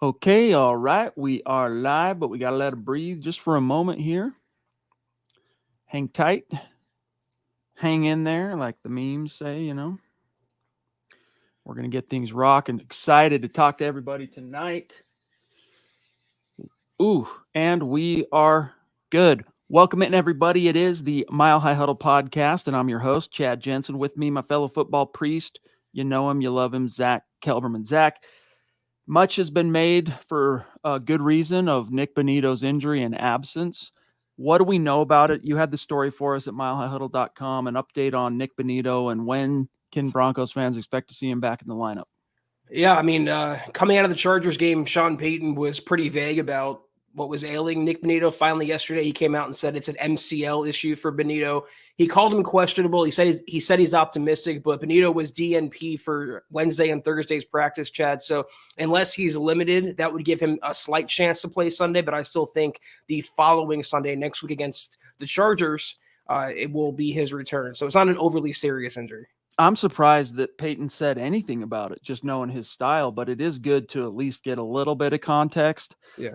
Okay, all right. We are live, but we got to let it breathe just for a moment here. Hang tight. Hang in there, like the memes say. We're going to get things rocking. Excited to talk to everybody tonight. Ooh, and we are good. Welcome in, everybody. It is the Mile High Huddle podcast, and I'm your host, Chad Jensen. With me, my fellow football priest. You know him, you love him, Zack Kelberman. Zack, much has been made for a good reason of Nick Bonito's injury and absence. What do we know about it? You had the story for us at milehighhuddle.com, an update on Nick Bonito, and when can Broncos fans expect to see him back in the lineup? Yeah, I mean, coming out of the Chargers game, Sean Payton was pretty vague about what was ailing Nick Bonito. Finally, yesterday, he came out and said it's an MCL issue for Bonito. He called him questionable. He said he's optimistic, but Bonito was DNP for Wednesday and Thursday's practice, Chad. So unless he's limited, that would give him a slight chance to play Sunday. But I still think the following Sunday, next week against the Chargers, it will be his return. So it's not an overly serious injury. I'm surprised that Peyton said anything about it, just knowing his style, but it is good to at least get a little bit of context. Yeah.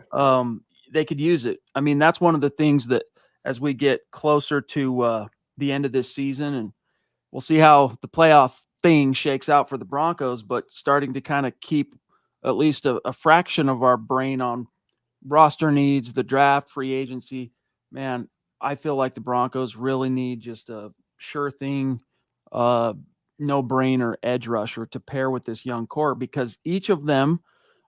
They could use it. I mean, that's one of the things that as we get closer to the end of this season, and we'll see how the playoff thing shakes out for the Broncos, but starting to kind of keep at least a fraction of our brain on roster needs, the draft, free agency. Man, I feel like the Broncos really need just a sure thing, no-brainer edge rusher to pair with this young core, because each of them,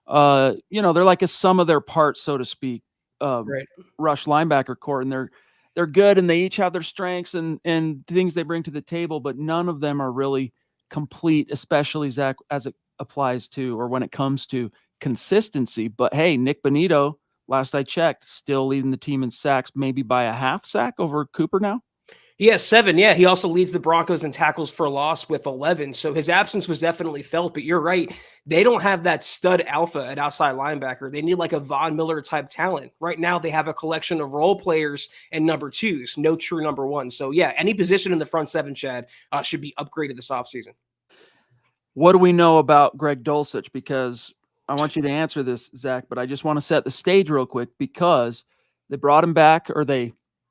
they're like a sum of their parts, so to speak, Right. rush linebacker core, and they're good, and they each have their strengths and things they bring to the table, but none of them are really complete, especially Zach, as it applies to, or when it comes to consistency. But hey, Nick Bonito, last I checked, still leading the team in sacks, maybe by a half sack over Cooper now. He has 7. Yeah, he also leads the Broncos in tackles for loss with 11. So his absence was definitely felt. But you're right. They don't have that stud alpha at outside linebacker. They need like a Von Miller type talent. Right now, they have a collection of role players and number twos, no true number one. So yeah, any position in the front seven, Chad, should be upgraded this offseason. What do we know about Greg Dulcich? Because I want you to answer this, Zach, but I just want to set the stage real quick, because they brought him back, or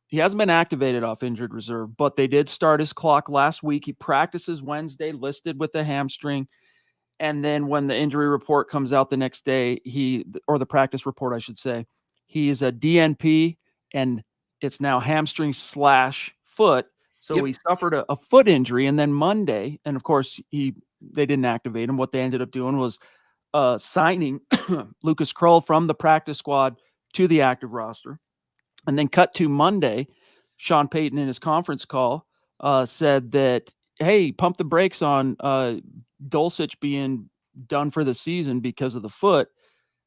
he hasn't been activated off injured reserve, but they did start his clock last week. He practices Wednesday, listed with a hamstring. And then when the injury report comes out the next day, or the practice report, I should say, he's a DNP, and it's now hamstring / foot. So Yep. he suffered a foot injury. And then Monday, and of course, they didn't activate him. What they ended up doing was signing Lucas Kroll from the practice squad to the active roster. And then cut to Monday, Sean Payton in his conference call said that, hey, pump the brakes on Dulcich being done for the season because of the foot.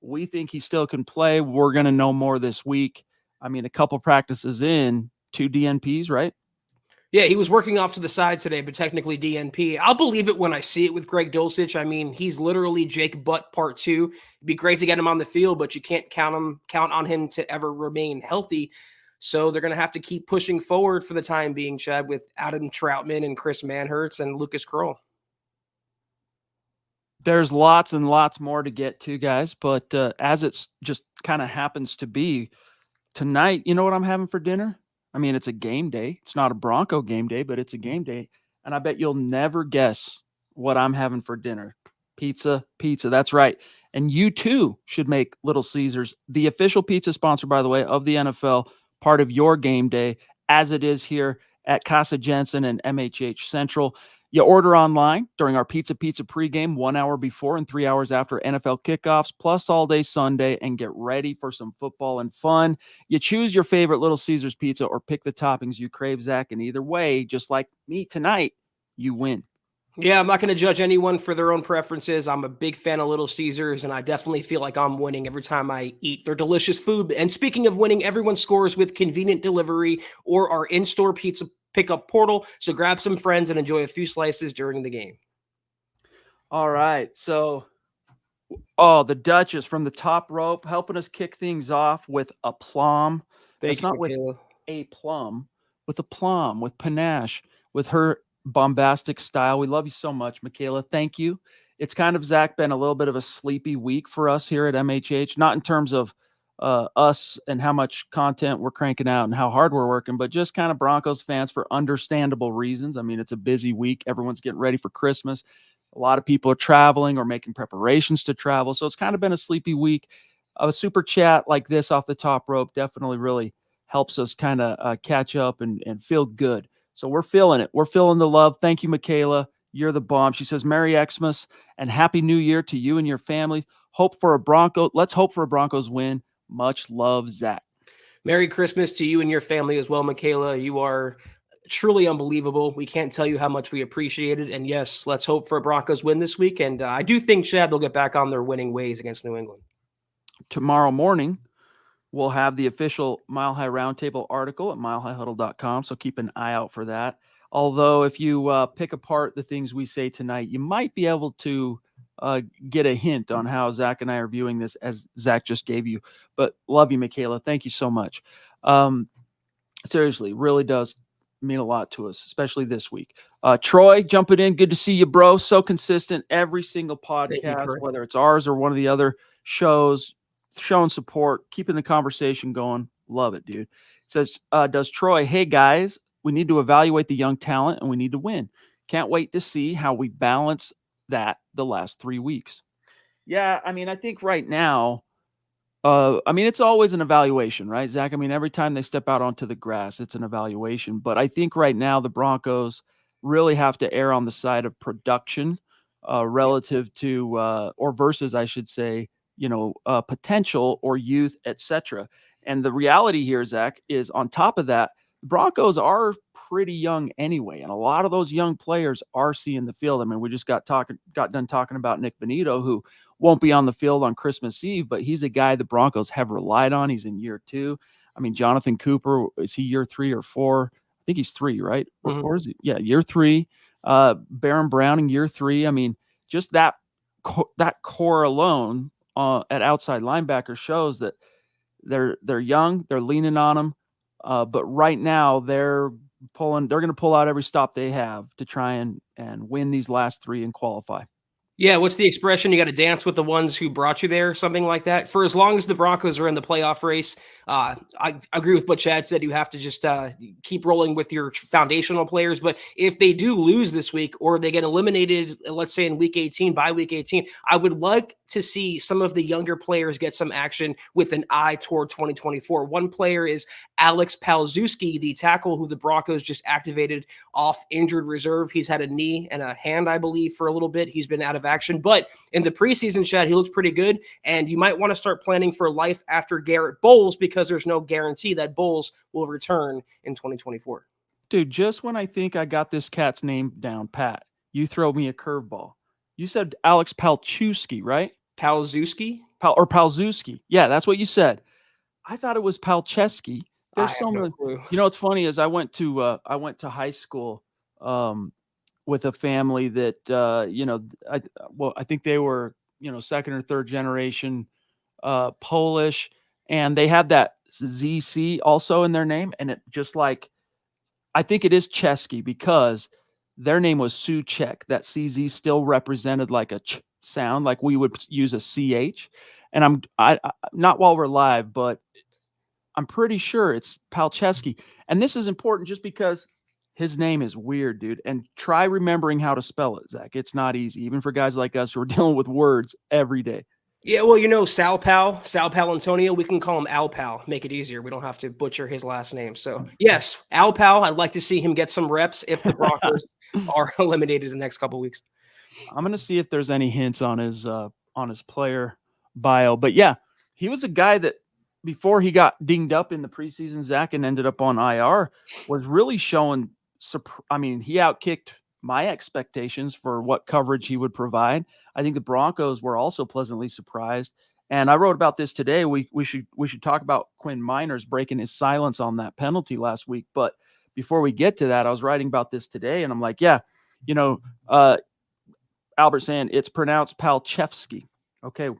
We think he still can play. We're going to know more this week. I mean, a couple practices in, 2 DNPs, right? Yeah, he was working off to the side today, but technically DNP. I'll believe it when I see it with Greg Dulcich. I mean, he's literally Jake Butt part 2. It'd be great to get him on the field, but you can't count on him to ever remain healthy. So they're going to have to keep pushing forward for the time being, Chad, with Adam Troutman and Chris Manhertz and Lucas Kroll. There's lots and lots more to get to, guys, but as it's just kind of happens to be tonight, you know what I'm having for dinner? I mean, it's a game day. It's not a Bronco game day, but it's a game day. And I bet you'll never guess what I'm having for dinner. Pizza. That's right. And you too should make Little Caesars the official pizza sponsor, by the way, of the NFL, part of your game day, as it is here at Casa Jensen and MHH Central. You order online during our Pizza pregame 1 hour before and 3 hours after NFL kickoffs, plus all day Sunday, and get ready for some football and fun. You choose your favorite Little Caesars pizza or pick the toppings you crave, Zach, and either way, just like me tonight, you win. Yeah, I'm not going to judge anyone for their own preferences. I'm a big fan of Little Caesars, and I definitely feel like I'm winning every time I eat their delicious food. And speaking of winning, everyone scores with convenient delivery or our in-store pizza pickup portal. So grab some friends and enjoy a few slices during the game. All right. So, the Duchess from the top rope helping us kick things off with aplomb. Thank That's you, not with Michaela. a plum, with aplomb, with panache, with her bombastic style. We love you so much, Michaela. Thank you. it's kind of, Zach, been a little bit of a sleepy week for us here at MHH, not in terms of us and how much content we're cranking out and how hard we're working, but just kind of Broncos fans for understandable reasons. I mean, it's a busy week. Everyone's getting ready for Christmas. A lot of people are traveling or making preparations to travel. So it's kind of been a sleepy week. A super chat like this off the top rope definitely really helps us kind of catch up and feel good. So we're feeling it. We're feeling the love. Thank you, Michaela. You're the bomb. She says, Merry Xmas and Happy New Year to you and your family. Let's hope for a Broncos win. Much love, Zach. Merry Christmas to you and your family as well, Michaela. You are truly unbelievable. We can't tell you how much we appreciate it. And yes, let's hope for a Broncos win this week. And I do think, Chad, they'll get back on their winning ways against New England. Tomorrow morning, we'll have the official Mile High Roundtable article at milehighhuddle.com. So keep an eye out for that. Although if you pick apart the things we say tonight, you might be able to get a hint on how Zach and I are viewing this, as Zach just gave you. But love you, Michaela. Thank you so much. Seriously, really does mean a lot to us, especially this week. Troy, jumping in. Good to see you, bro. So consistent every single podcast, whether it's ours or one of the other shows, showing support, keeping the conversation going. Love it, dude. It says, does Troy, hey guys, we need to evaluate the young talent and we need to win. Can't wait to see how we balance that the last 3 weeks. Yeah, I mean, I think right now, it's always an evaluation, right, Zach? I mean, every time they step out onto the grass, it's an evaluation. But I think right now the Broncos really have to err on the side of production relative to, or versus, I should say, potential or youth, etc. And the reality here, Zach, is on top of that, the Broncos are pretty young anyway, and a lot of those young players are seeing the field. I mean, we just got done talking about Nick Bonito, who won't be on the field on Christmas Eve, but he's a guy the Broncos have relied on. He's in year 2. I mean, Jonathan Cooper, is he year 3 or 4? I think he's 3, right? Mm-hmm. Or is he? Yeah, year 3. Baron Browning, year 3. I mean, just that core alone at outside linebacker shows that they're young, they're leaning on them, but right now they're going to pull out every stop they have to try and win these last 3 and qualify. Yeah, what's the expression? You got to dance with the ones who brought you there, something like that. For as long as the Broncos are in the playoff race, I agree with what Chad said. You have to just keep rolling with your foundational players. But if they do lose this week or they get eliminated, let's say in week 18, by week 18, I would like to see some of the younger players get some action with an eye toward 2024. One player is Alex Palczewski, the tackle who the Broncos just activated off injured reserve. He's had a knee and a hand, I believe, for a little bit. He's been out of action, but in the preseason, Chad, he looked pretty good. And you might want to start planning for life after Garrett Bowles, because there's no guarantee that Bowles will return in 2024. Dude, just when I think I got this cat's name down pat, you throw me a curveball. You said Alex Palczewski, right? Palczewski? Palczewski. Yeah, that's what you said. I thought it was Palczewski. There's so many. Clue. You know what's funny is I went to high school with a family that I think they were second or third generation Polish, and they had that ZC also in their name, and it just like I think it is Chesky because their name was Suchek. That CZ still represented like a ch sound, like we would use a CH. And I not while we're live, but I'm pretty sure it's Palczewski. And this is important just because his name is weird, dude. And try remembering how to spell it, Zach. It's not easy, even for guys like us who are dealing with words every day. Yeah, well, Sal Antonio, we can call him Al Pal, make it easier. We don't have to butcher his last name. So, yes, Al Pal, I'd like to see him get some reps if the Broncos are eliminated in the next couple of weeks. I'm going to see if there's any hints on his player bio. But, yeah, he was a guy that before he got dinged up in the preseason, Zach, and ended up on IR, was really showing he outkicked my expectations for what coverage he would provide. I think the Broncos were also pleasantly surprised. And I wrote about this today. We should talk about Quinn Meinerz breaking his silence on that penalty last week. But before we get to that, I was writing about this today, and I'm like, yeah, Albert saying it's pronounced Palczewski. Okay,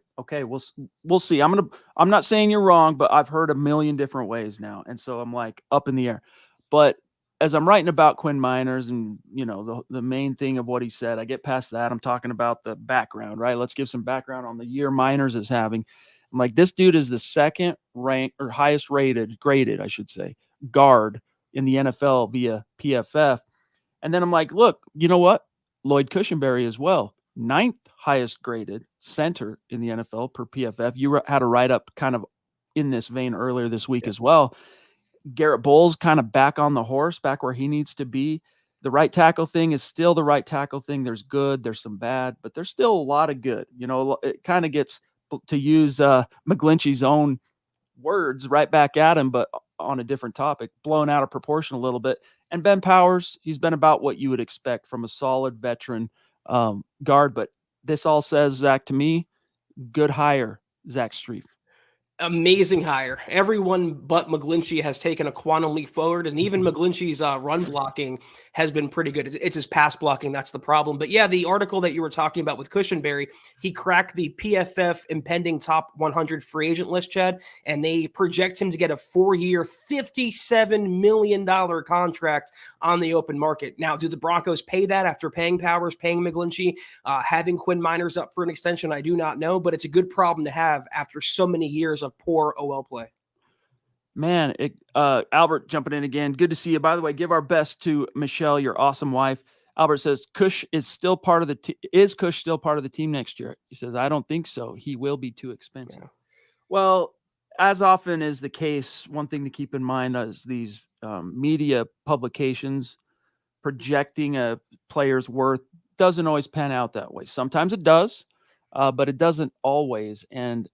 we'll see. I'm not saying you're wrong, but I've heard a million different ways now, and so I'm like up in the air. But as I'm writing about Quinn Meinerz and, the main thing of what he said, I get past that. I'm talking about the background, right? Let's give some background on the year Meinerz is having. I'm like, this dude is the second ranked or highest graded, I should say, guard in the NFL via PFF. And then I'm like, look, you know what? Lloyd Cushenberry as well, 9th highest graded center in the NFL per PFF. You had a write up kind of in this vein earlier this week as well. Garrett Bowles kind of back on the horse, back where he needs to be. The right tackle thing is still the right tackle thing. There's good, there's some bad, but there's still a lot of good. It kind of gets, to use McGlinchey's own words, right back at him, but on a different topic, blown out of proportion a little bit. And Ben Powers, he's been about what you would expect from a solid veteran guard. But this all says, Zach, to me, good hire, Zach Strief. Amazing hire. Everyone but McGlinchey has taken a quantum leap forward, and even McGlinchey's run blocking has been pretty good. It's his pass blocking that's the problem. But yeah, the article that you were talking about with Cushenberry, he cracked the PFF impending top 100 free agent list, Chad, and they project him to get a 4-year, $57 million contract on the open market. Now, do the Broncos pay that after paying Powers, paying McGlinchey, having Quinn Meinerz up for an extension? I do not know, but it's a good problem to have after so many years of poor OL play. Man, Albert jumping in again. Good to see you. By the way, give our best to Michelle, your awesome wife. Albert says, Cush is still part of the is Cush still part of the team next year? He says, I don't think so. He will be too expensive. Yeah. Well, as often is the case, one thing to keep in mind is these media publications projecting a player's worth doesn't always pan out that way. Sometimes it does, but it doesn't always. And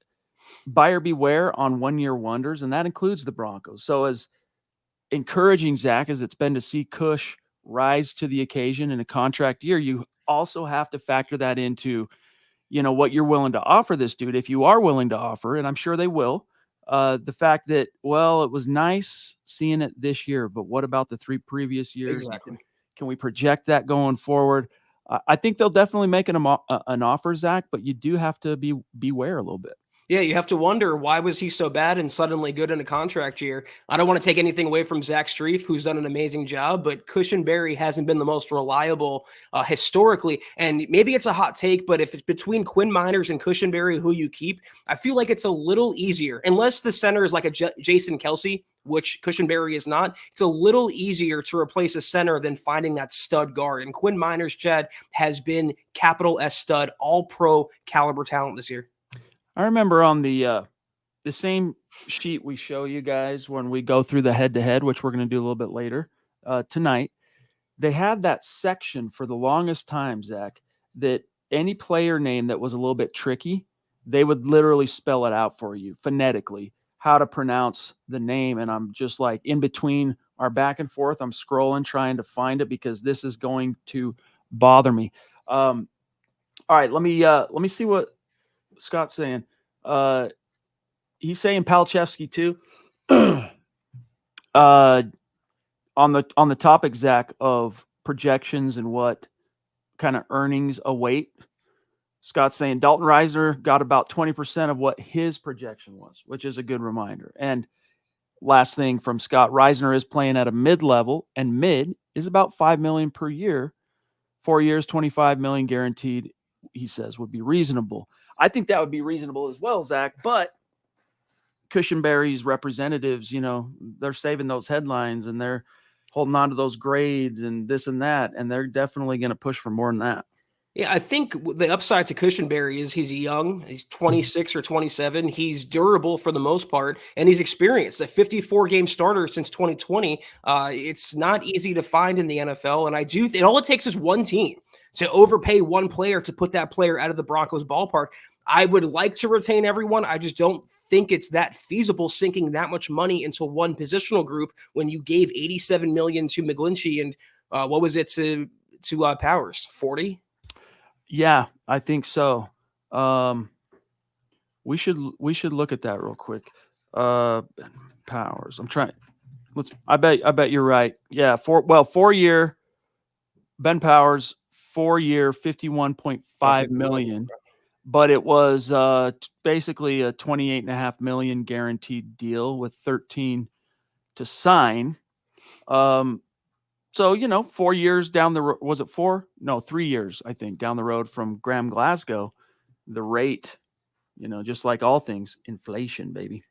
buyer beware on 1-year wonders, and that includes the Broncos. So as encouraging, Zach, as it's been to see Cush rise to the occasion in a contract year, you also have to factor that into, what you're willing to offer this dude, if you are willing to offer, and I'm sure they will. The fact that, well, it was nice seeing it this year, but what about the 3 previous years? Exactly. Can we project that going forward? I think they'll definitely make an offer, Zach, but you do have to beware a little bit. Yeah, you have to wonder, why was he so bad and suddenly good in a contract year? I don't want to take anything away from Zach Strief, who's done an amazing job, but Cushenberry hasn't been the most reliable historically. And maybe it's a hot take, but if it's between Quinn Meinerz and Cushenberry, who you keep, I feel like it's a little easier. Unless the center is like a Jason Kelce, which Cushenberry is not, it's a little easier to replace a center than finding that stud guard. And Quinn Meinerz, Chad, has been capital S stud, all pro caliber talent this year. I remember on the same sheet we show you guys when we go through the head-to-head, which we're going to do a little bit later tonight, they had that section for the longest time, Zach, that any player name that was a little bit tricky, they would literally spell it out for you phonetically, how to pronounce the name. And I'm just like, in between our back and forth, I'm scrolling, trying to find it because this is going to bother me. All right, let me see what Scott's saying. He's saying Palachevsky too. On the topic, Zach, of projections and what kind of earnings await, Scott's saying Dalton Reisner got about 20% of what his projection was, which is a good reminder. And last thing from Scott, Reisner is playing at a mid-level, and mid is about $5 million per year. 4 years, $25 million guaranteed, he says, would be reasonable. I think that would be reasonable as well, Zach, but Cushenberry's representatives, they're saving those headlines and they're holding on to those grades and this and that, and they're definitely going to push for more than that. Yeah, I think the upside to Cushenberry is he's young. He's 26 or 27. He's durable for the most part, and he's experienced. A 54-game starter since 2020. It's not easy to find in the NFL, and all it takes is one team to overpay one player to put that player out of the Broncos ballpark. I would like to retain everyone. I just don't think it's that feasible sinking that much money into one positional group when you gave $87 million to McGlinchey and what was it to Powers? 40? Yeah, I think so. We should look at that real quick. Powers. I'm trying. I bet you're right. Yeah, 4-year Ben Powers, 4-year, $51.5 million. But it was basically a $28.5 million guaranteed deal with 13 to sign. So, 4 years down the road, was it 4? No, 3 years, I think, down the road from Graham Glasgow, the rate, just like all things, inflation, baby.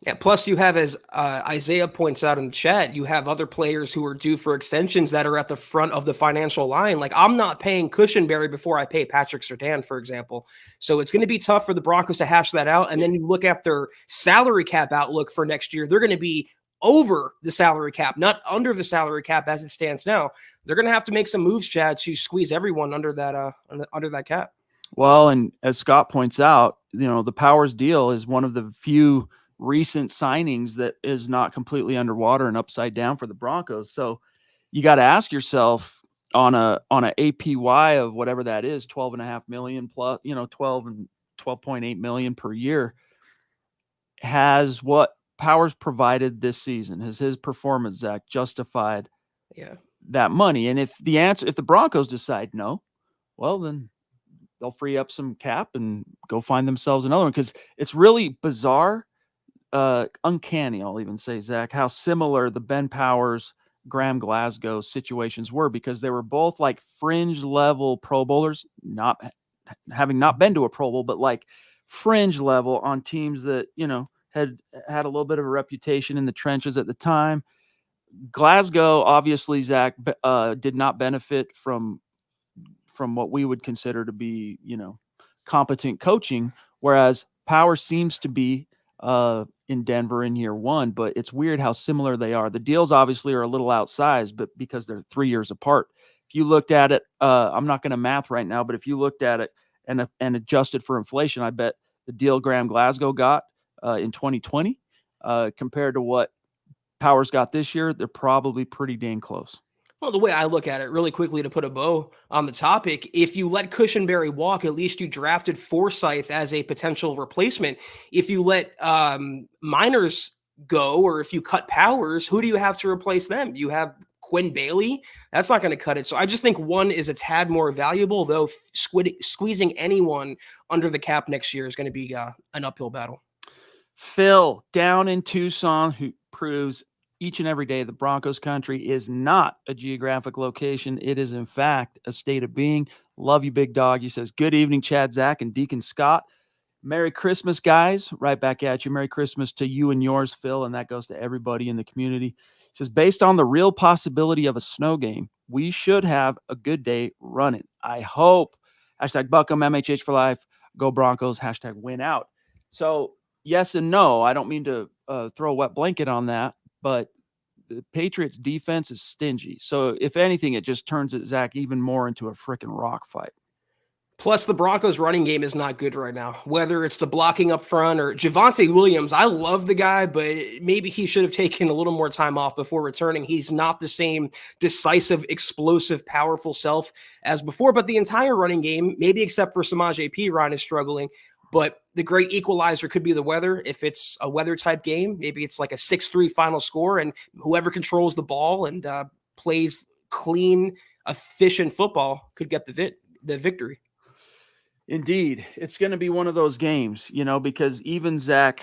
Yeah, plus you have, as Isaiah points out in the chat, you have other players who are due for extensions that are at the front of the financial line. Like, I'm not paying Cushenberry before I pay Patrick Surtain, for example. So it's going to be tough for the Broncos to hash that out. And then you look at their salary cap outlook for next year. They're going to be over the salary cap, not under the salary cap as it stands now. They're going to have to make some moves, Chad, to squeeze everyone under that cap. Well, and as Scott points out, the Powers deal is one of the few recent signings that is not completely underwater and upside down for the Broncos. So you got to ask yourself on a APY of whatever that is, 12.5 million plus, 12.8 million per year, has what Powers provided this season, has his performance, Zach, justified that money? And if the Broncos decide no, well, then they'll free up some cap and go find themselves another one, because it's really bizarre, uncanny, I'll even say, Zach, how similar the Ben Powers, Graham Glasgow situations were, because they were both like fringe level Pro Bowlers, not having not been to a Pro Bowl, but like fringe level on teams that, had a little bit of a reputation in the trenches at the time. Glasgow, obviously, Zach, did not benefit from what we would consider to be, competent coaching, whereas Power seems to be in Denver in year one. But it's weird how similar they are. The deals obviously are a little outsized, but because they're 3 years apart. If you looked at it, I'm not going to math right now, but if you looked at it and adjusted for inflation, I bet the deal Graham Glasgow got in 2020 compared to what Powers got this year, they're probably pretty dang close. Well, the way I look at it, really quickly to put a bow on the topic, if you let Cushenberry walk, at least you drafted Forsyth as a potential replacement. If you let Meinerz go, or if you cut Powers, who do you have to replace them? You have Quinn Bailey. That's not going to cut it. So I just think one is a tad more valuable, though squeezing anyone under the cap next year is going to be an uphill battle. Phil down in Tucson, who proves each and every day the Broncos country is not a geographic location. It is, in fact, a state of being. Love you, big dog. He says, good evening, Chad, Zach, and Deacon Scott. Merry Christmas, guys. Right back at you. Merry Christmas to you and yours, Phil, and that goes to everybody in the community. He says, based on the real possibility of a snow game, we should have a good day running. I hope. Hashtag Buckham, MHH for life. Go Broncos. Hashtag win out. So yes and no. I don't mean to throw a wet blanket on that, but the Patriots defense is stingy. So if anything, it just turns it, Zach, even more into a freaking rock fight. Plus, the Broncos running game is not good right now, whether it's the blocking up front or Javonte Williams. I love the guy, but maybe he should have taken a little more time off before returning. He's not the same decisive, explosive, powerful self as before, but the entire running game, maybe except for Samaje Perine, is struggling. But the great equalizer could be the weather. If it's a weather type game, maybe it's like a 6-3 final score, and whoever controls the ball and plays clean, efficient football could get the victory. Indeed. It's going to be one of those games, because even Zach,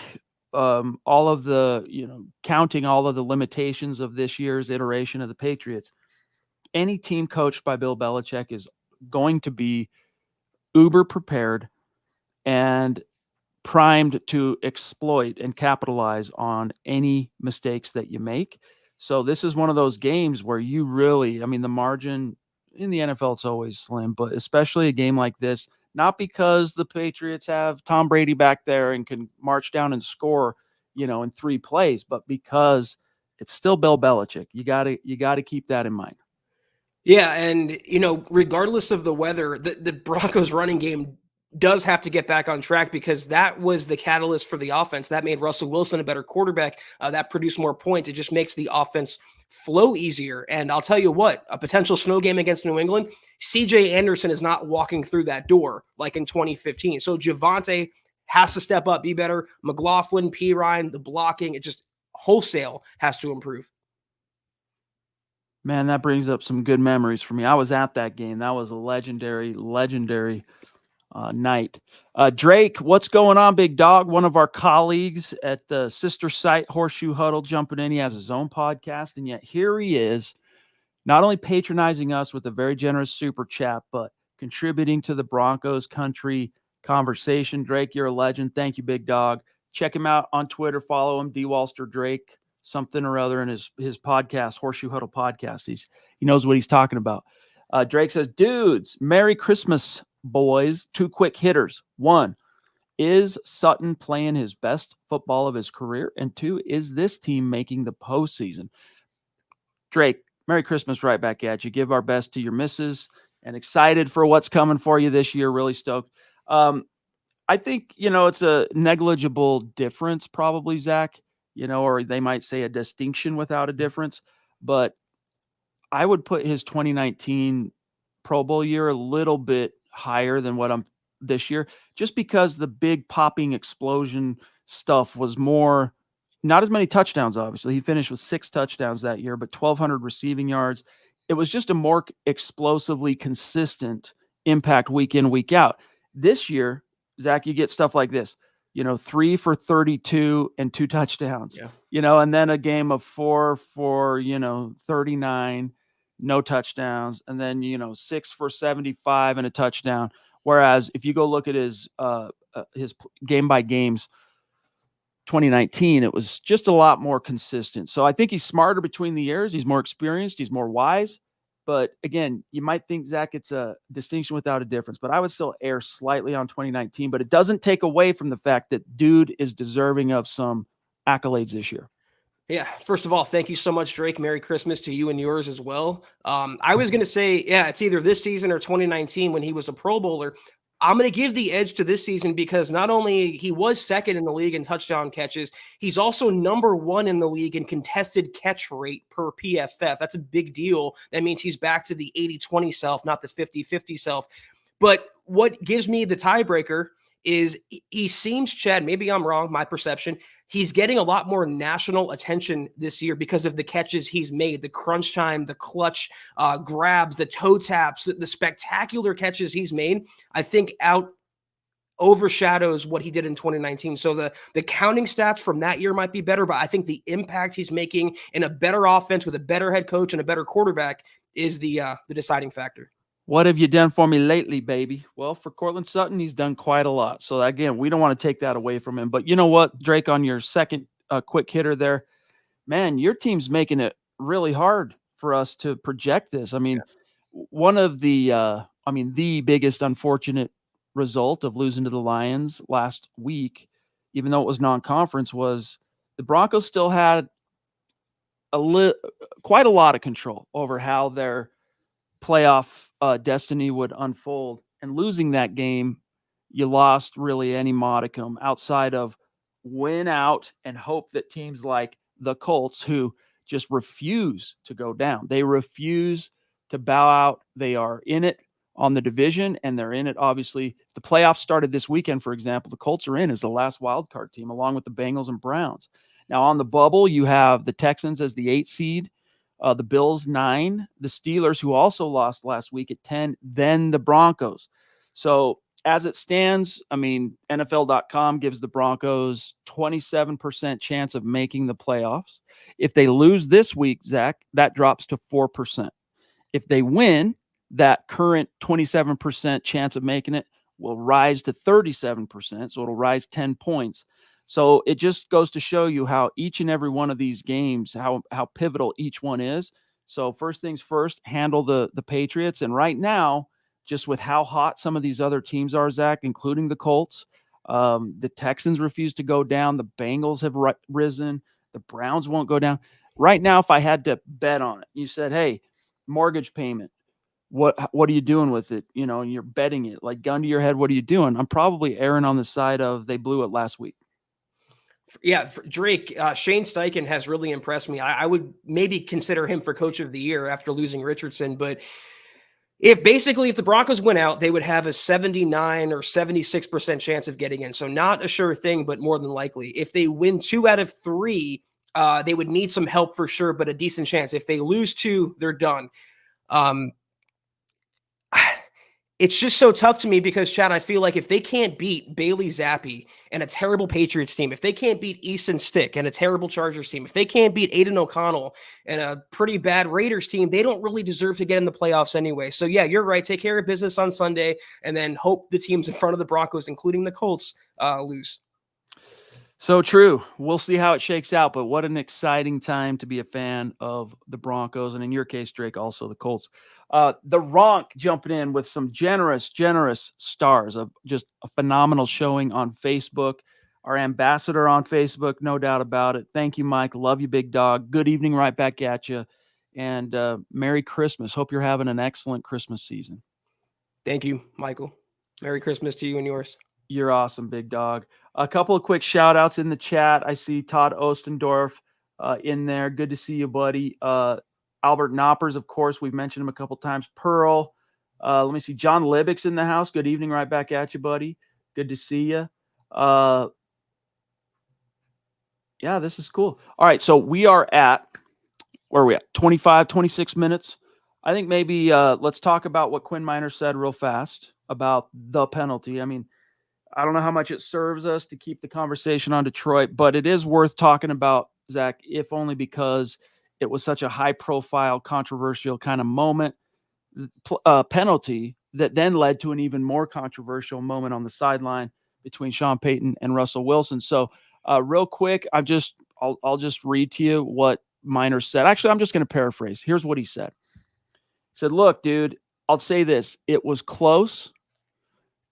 all of the, counting all of the limitations of this year's iteration of the Patriots, any team coached by Bill Belichick is going to be uber prepared and primed to exploit and capitalize on any mistakes that you make. So this is one of those games where you really, the margin in the NFL, it's always slim, but especially a game like this, not because the Patriots have Tom Brady back there and can march down and score, in 3 plays, but because it's still Bill Belichick. You got to keep that in mind. Yeah, and regardless of the weather, the Broncos running game does have to get back on track, because that was the catalyst for the offense. That made Russell Wilson a better quarterback. That produced more points. It just makes the offense flow easier. And I'll tell you what, a potential snow game against New England, CJ Anderson is not walking through that door like in 2015. So Javonte has to step up, be better. McLaughlin, Perine, the blocking, it just wholesale has to improve. Man, that brings up some good memories for me. I was at that game. That was a legendary night. Drake, what's going on, big dog? One of our colleagues at the sister site Horseshoe Huddle jumping in. He has his own podcast, and yet here he is not only patronizing us with a very generous super chat, but contributing to the Broncos country conversation. Drake, you're a legend. Thank you, big dog. Check him out on Twitter. Follow him, D. Walster Drake, something or other, in his podcast, Horseshoe Huddle podcast. He knows what he's talking about. Drake says, dudes, Merry Christmas, boys. 2 quick hitters. 1, is Sutton playing his best football of his career? And 2, is this team making the postseason? Drake, Merry Christmas right back at you. Give our best to your missus, and excited for what's coming for you this year. Really stoked. I think, it's a negligible difference probably, Zach, or they might say a distinction without a difference. But I would put his 2019 Pro Bowl year a little bit higher than what I'm this year, just because the big popping explosion stuff was more, not as many touchdowns. Obviously, he finished with 6 touchdowns that year, but 1,200 receiving yards. It was just a more explosively consistent impact week in, week out. This year, Zach, you get stuff like this, 3 for 32 and 2 touchdowns, and then a game of 4 for, 39, no touchdowns, and then, 6 for 75 and a touchdown. Whereas if you go look at his game by games, 2019, it was just a lot more consistent. So I think he's smarter between the years. He's more experienced. He's more wise. But again, you might think, Zach, it's a distinction without a difference. But I would still err slightly on 2019. But it doesn't take away from the fact that dude is deserving of some accolades this year. Yeah. First of all, thank you so much, Drake. Merry Christmas to you and yours as well. I was going to say, it's either this season or 2019 when he was a Pro Bowler. I'm going to give the edge to this season because not only he was second in the league in touchdown catches, he's also number 1 in the league in contested catch rate per PFF. That's a big deal. That means he's back to the 80-20 self, not the 50-50 self. But what gives me the tiebreaker is he seems, Chad, maybe I'm wrong, my perception, he's getting a lot more national attention this year because of the catches he's made, the crunch time, the clutch grabs, the toe taps, the spectacular catches he's made, I think overshadows what he did in 2019. So the counting stats from that year might be better, but I think the impact he's making in a better offense with a better head coach and a better quarterback is the deciding factor. What have you done for me lately, baby? Well, for Courtland Sutton, he's done quite a lot. So again, we don't want to take that away from him. But you know what, Drake, on your second quick hitter there, man, your team's making it really hard for us to project this. I mean, one of the biggest unfortunate result of losing to the Lions last week, even though it was non-conference, was the Broncos still had quite a lot of control over how their playoff destiny would unfold. And losing that game, you lost really any modicum outside of win out and hope that teams like the Colts, who just refuse to go down, they refuse to bow out. They are in it on the division, and they're in it, obviously. If the playoffs started this weekend, for example, the Colts are in as the last wild card team, along with the Bengals and Browns. Now, on the bubble, you have the Texans as the 8 seed, the Bills 9, the Steelers, who also lost last week, at 10, then the Broncos. So as it stands, I mean, NFL.com gives the Broncos 27% chance of making the playoffs. If they lose this week, Zach, that drops to 4%. If they win, that current 27% chance of making it will rise to 37%. So it'll rise 10 points. So it just goes to show you how each and every one of these games, how pivotal each one is. So first things first, handle the Patriots. And right now, just with how hot some of these other teams are, Zach, including the Colts, the Texans refuse to go down. The Bengals have risen. The Browns won't go down. Right now, if I had to bet on it, you said, hey, mortgage payment, what are you doing with it? You know, and you're betting it, like gun to your head, what are you doing? I'm probably erring on the side of they blew it last week. Yeah, Drake, Shane Steichen has really impressed me. I would maybe consider him for coach of the year after losing Richardson. But if the Broncos went out, they would have a 79 or 76% chance of getting in. So not a sure thing, but more than likely. If they win 2 out of 3, they would need some help for sure, but a decent chance. If they lose 2, they're done. It's just so tough to me because, Chad, I feel like if they can't beat Bailey Zappi and a terrible Patriots team, if they can't beat Easton Stick and a terrible Chargers team, if they can't beat Aiden O'Connell and a pretty bad Raiders team, they don't really deserve to get in the playoffs anyway. So, yeah, you're right. Take care of business on Sunday and then hope the teams in front of the Broncos, including the Colts, lose. So true. We'll see how it shakes out, but what an exciting time to be a fan of the Broncos, and in your case, Drake, also the Colts. The Ronk jumping in with some generous stars of just a phenomenal showing on Facebook. Our ambassador on Facebook, no doubt about it. Thank you, Mike. Love you, big dog. Good evening right back at you, and Merry Christmas. Hope you're having an excellent Christmas season. Thank you, Michael. Merry Christmas to you and yours. You're awesome, big dog. A couple of quick shout outs in the chat. I see Todd Ostendorf in there. Good to see you, buddy. Albert Knoppers, of course, we've mentioned him a couple times. Pearl. Let me see. John Libbick's in the house. Good evening, right back at you, buddy. Good to see you. Yeah, this is cool. All right, so we are at, where are we at? 25, 26 minutes. I think maybe let's talk about what Quinn Meinerz said real fast about the penalty. I mean, I don't know how much it serves us to keep the conversation on Detroit, but it is worth talking about, Zach, if only because it was such a high-profile, controversial kind of moment, penalty that then led to an even more controversial moment on the sideline between Sean Payton and Russell Wilson. So real quick, I'll just read to you what Meinerz said. Actually, I'm just going to paraphrase. Here's what he said. He said, look, dude, I'll say this. It was close.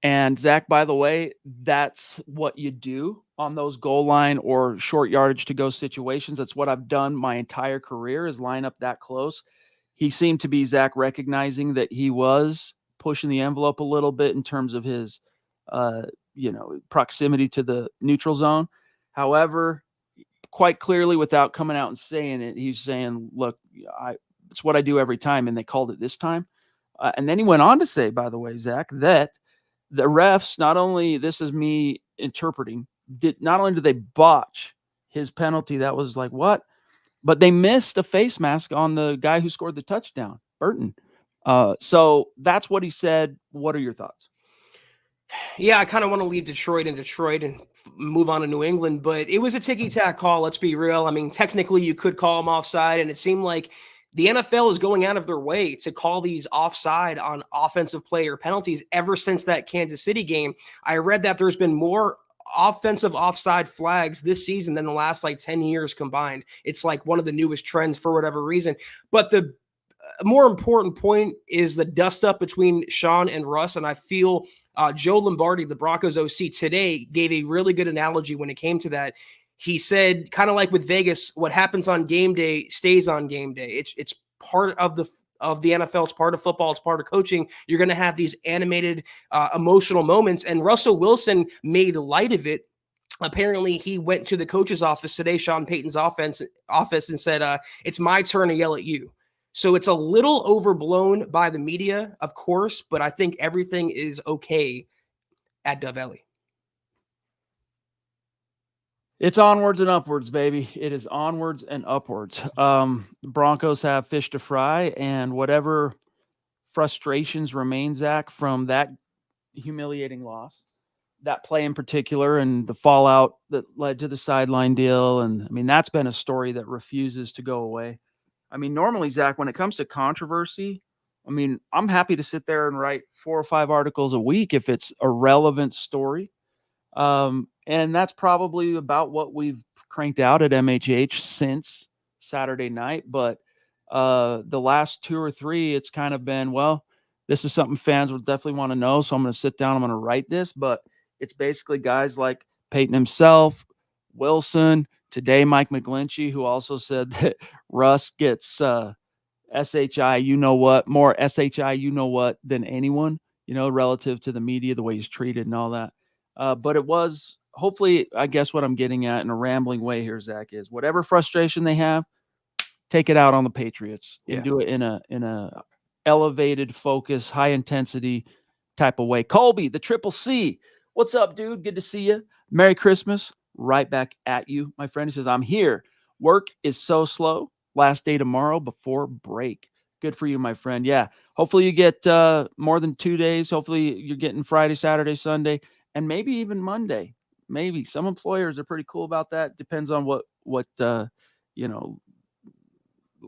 And Zach, by the way, that's what you do on those goal line or short yardage to go situations. That's what I've done my entire career, is line up that close. He seemed to be, Zach, recognizing that he was pushing the envelope a little bit in terms of his, proximity to the neutral zone. However, quite clearly, without coming out and saying it, he's saying, look, it's what I do every time. And they called it this time. And then he went on to say, by the way, Zach, that the refs, not only, this is me interpreting, not only did they botch his penalty, that was like, what? But they missed a face mask on the guy who scored the touchdown, Burton. So that's what he said. What are your thoughts? Yeah, I kind of want to leave Detroit and move on to New England, but it was a ticky-tack call, let's be real. I mean, technically you could call him offside, and it seemed like the NFL is going out of their way to call these offside on offensive player penalties ever since that Kansas City game. I read that there's been more offensive offside flags this season than the last 10 years combined. It's like one of the newest trends for whatever reason. But the more important point is the dust up between Sean and Russ. And I feel Joe Lombardi, the Broncos OC, today gave a really good analogy when it came to that. He said, kind of like with Vegas, what happens on game day stays on game day. It's part of the NFL. It's part of football. It's part of coaching. You're going to have these animated, emotional moments. And Russell Wilson made light of it. Apparently, he went to the coach's office today, Sean Payton's office, and said, it's my turn to yell at you. So it's a little overblown by the media, of course, but I think everything is okay at Dove Alley. It's onwards and upwards, baby. It is onwards and upwards. The Broncos have fish to fry, and whatever frustrations remain, Zach, from that humiliating loss, that play in particular, and the fallout that led to the sideline deal. And I mean, that's been a story that refuses to go away. I mean, normally, Zach, when it comes to controversy, I mean, I'm happy to sit there and write 4 or 5 articles a week if it's a relevant story. And that's probably about what we've cranked out at MHH since Saturday night. But the last 2 or 3, it's kind of been, well, this is something fans will definitely want to know. So I'm going to sit down. I'm going to write this. But it's basically guys like Peyton himself, Wilson, today Mike McGlinchey, who also said that Russ gets SHI, more SHI, than anyone, relative to the media, the way he's treated and all that. But it was, hopefully, I guess what I'm getting at in a rambling way here, Zach, is whatever frustration they have, take it out on the Patriots and do it in a elevated focus, high intensity type of way. Colby, the Triple C. What's up, dude? Good to see you. Merry Christmas. Right back at you, my friend. He says, I'm here. Work is so slow. Last day tomorrow before break. Good for you, my friend. Yeah. Hopefully you get more than 2 days. Hopefully you're getting Friday, Saturday, Sunday, and maybe even Monday. Maybe some employers are pretty cool about that. Depends on what you know,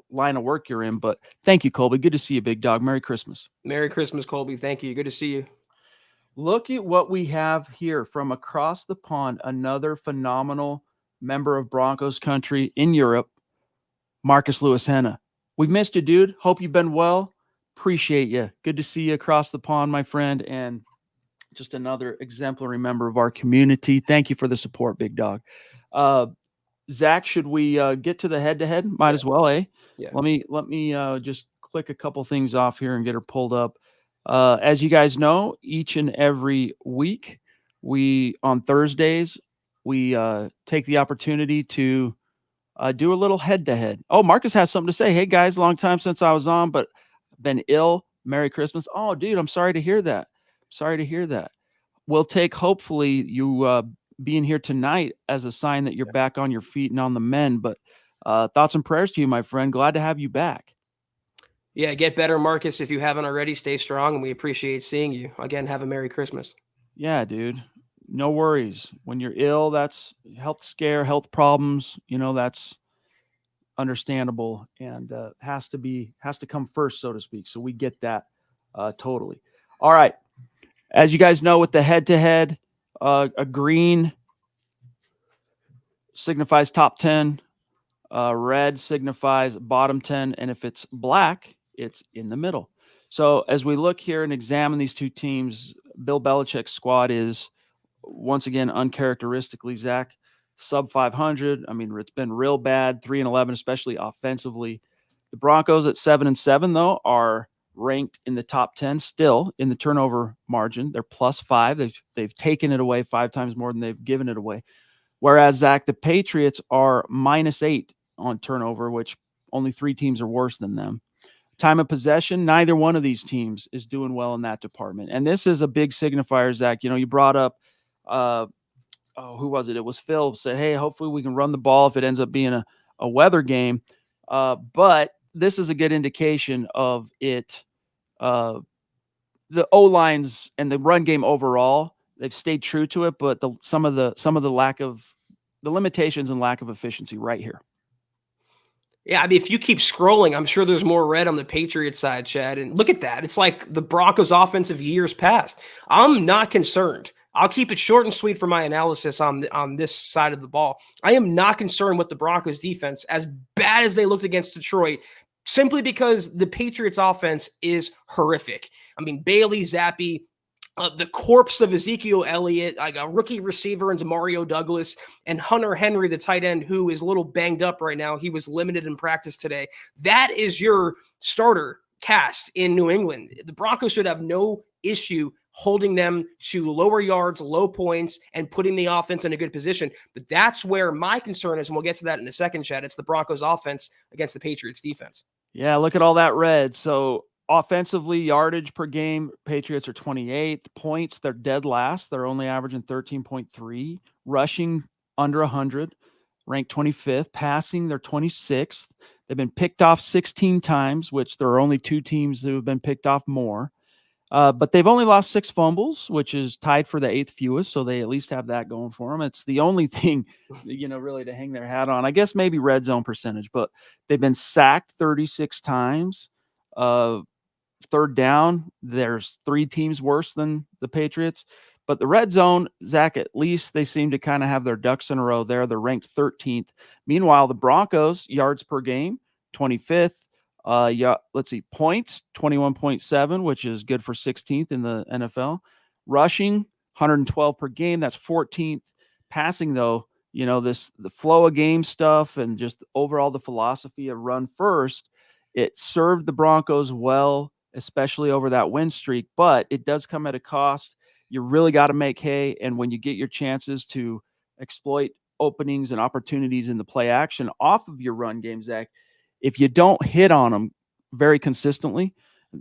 line of work you're in. But thank you, Colby. Good to see you, big dog. Merry Christmas. Merry Christmas, Colby. Thank you. Good to see you. Look at what we have here from across the pond. Another phenomenal member of Broncos country in Europe, Marcus Lewis Henna. We've missed you, dude. Hope you've been well. Appreciate you. Good to see you across the pond, my friend, and just another exemplary member of our community. Thank you for the support, big dog. Zach, should we get to the head-to-head? Might as well, eh? Yeah. Let me just click a couple things off here and get her pulled up. As you guys know, each and every week, on Thursdays, we take the opportunity to do a little head-to-head. Oh, Marcus has something to say. Hey, guys, long time since I was on, but been ill. Merry Christmas. Oh, dude, I'm sorry to hear that. Sorry to hear that. We'll take, hopefully, you being here tonight as a sign that you're back on your feet and on the mend. But thoughts and prayers to you, my friend. Glad to have you back. Yeah, get better, Marcus. If you haven't already, stay strong, and we appreciate seeing you. Again, have a Merry Christmas. Yeah, dude. No worries. When you're ill, that's health scare, health problems. That's understandable and has to come first, so to speak. So we get that totally. All right. As you guys know, with the head-to-head, a green signifies top 10, red signifies bottom 10, and if it's black, it's in the middle. So as we look here and examine these two teams, Bill Belichick's squad is, once again, uncharacteristically, Zach, sub 500. I mean, it's been real bad, 3-11, especially offensively. The Broncos at 7-7, though, are ranked in the top 10 still in the turnover margin. They're +5. They've taken it away 5 times more than they've given it away. Whereas, Zach, the Patriots are -8 on turnover, which only 3 teams are worse than them. Time of possession, neither one of these teams is doing well in that department. And this is a big signifier, Zach. You brought up, who was it? It was Phil said, hey, hopefully we can run the ball if it ends up being a weather game. But this is a good indication of it. The O-lines and the run game overall, they've stayed true to it, but some of the limitations and lack of efficiency right here. Yeah, I mean, if you keep scrolling, I'm sure there's more red on the Patriots side, Chad. And look at that. It's like the Broncos offensive years past. I'm not concerned. I'll keep it short and sweet for my analysis on this side of the ball. I am not concerned with the Broncos defense, as bad as they looked against Detroit, simply because the Patriots offense is horrific. I mean, Bailey Zappi, the corpse of Ezekiel Elliott, like a rookie receiver into Mario Douglas, and Hunter Henry, the tight end, who is a little banged up right now. He was limited in practice today. That is your starter cast in New England. The Broncos should have no issue holding them to lower yards, low points, and putting the offense in a good position. But that's where my concern is, and we'll get to that in a second, Chad. It's the Broncos offense against the Patriots defense. Yeah, look at all that red. So offensively, yardage per game, Patriots are 28th. Points, they're dead last. They're only averaging 13.3. Rushing, under 100, ranked 25th. Passing, they're 26th. They've been picked off 16 times, which there are only 2 teams who have been picked off more. But they've only lost 6 fumbles, which is tied for the 8th fewest, so they at least have that going for them. It's the only thing, really to hang their hat on. I guess maybe red zone percentage, but they've been sacked 36 times. Third down, there's 3 teams worse than the Patriots. But the red zone, Zach, at least they seem to kind of have their ducks in a row there. They're ranked 13th. Meanwhile, the Broncos, yards per game, 25th. Let's see, points, 21.7, which is good for 16th in the NFL. Rushing, 112 per game, that's 14th. Passing, though, the flow of game stuff and just overall the philosophy of run first, it served the Broncos well, especially over that win streak, but it does come at a cost. You really got to make hay, and when you get your chances to exploit openings and opportunities in the play action off of your run game, Zach, if you don't hit on them very consistently,